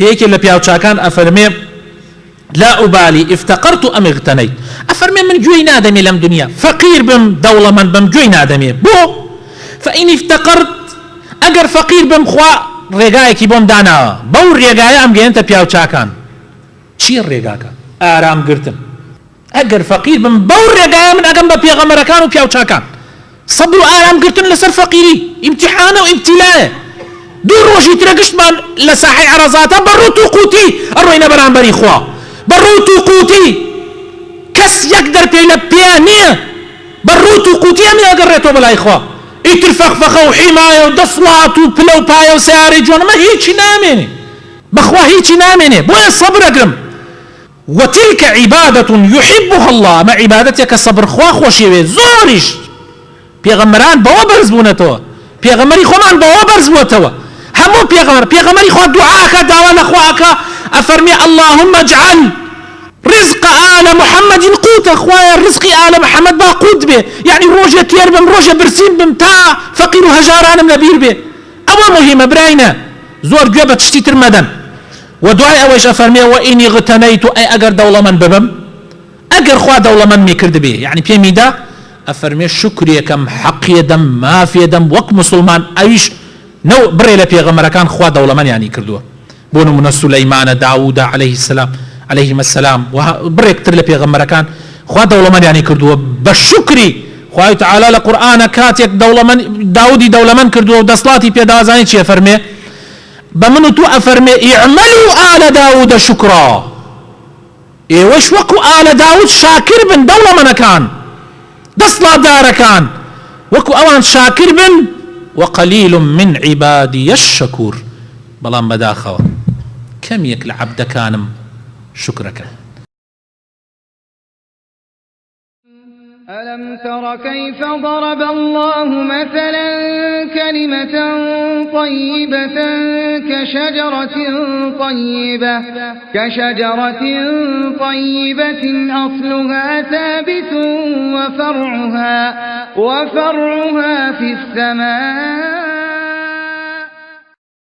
پێیەکێ لە پیاوچاکان ئەفەرمێ لا أبالي افتقرت أم اغتنيت أفرمي من جوي نادمي لم دنيا فقير بم دولة من بم جوي نادمي بو فإن افتقرت أجر فقير بم خوا رجايك بوم دانا بو رجاي أم جنت بياو شاكان شير رجاكا آرام قرتم أجر فقير بم بو رجاي من أجنب بيغمر كانوا بياو شاكان صبر آرام قرتن لسر فقيري امتحان وابتلاء دور روشي ترقشت من لساحي عرزاتا بروتو قوتي أروينا بران بري خوا بروتو قوتي كس يقدر بيلا بيانية بروتو قوتي أمي أقريتو بلا إخوة اترفخفخة وحماية ودصلات وبلو باية وسياري جوانا ما هيتش نامني بخوا هيتش نامني بوين صبر أقرم وتلك عبادة يحبها الله ما عبادتك صبر خوا خوشيوي زورش بيغمران بوا برزبونتوا بيغمري خوان بوا برزبونتوا همو بيغمري خوا دعاك دعوانا خواك أفرمي اللهم اجعل رزق آل محمد قوت أخوايا الرزق آل محمد با قوت به يعني روجة كير بم روجة برسين بم تا فقير هجاران من نبير به أول مهمة براينا زور جوابة تشتي ترمدن ودعاء أويش أفرمي وإني اغتنيت أي أجر دولة من ببم أجر خوا دولة من ميكرد به يعني بيميدا أفرمي شكري كم حقي دم ما في دم وك مسلمان أيش نو بري لبيغمر كان خوا دولة من يعني كردوه بونو من سليمان داوود عليهما السلام وبريك ترلي بيغمر كان خوا دولة من يعني كردوه بشكري خوا تعالى لقرآن كاتيك دولة من داودي دولة من كردوه ودصلاتي بيدا زاني چي أفرمي بمنو تو أفرمي اعملوا آل داود شكرا وش وكو آل داود شاكر بن دولة من كان دصلا دار كان وكو أوان شاكر بن وقليل من عبادي الشكور بلان بداخوا كم يكل عبد كانم شكرك ألم تر كيف ضرب الله مثلا كلمة طيبة كشجرة طيبة أصلها ثابت وفرعها في السماء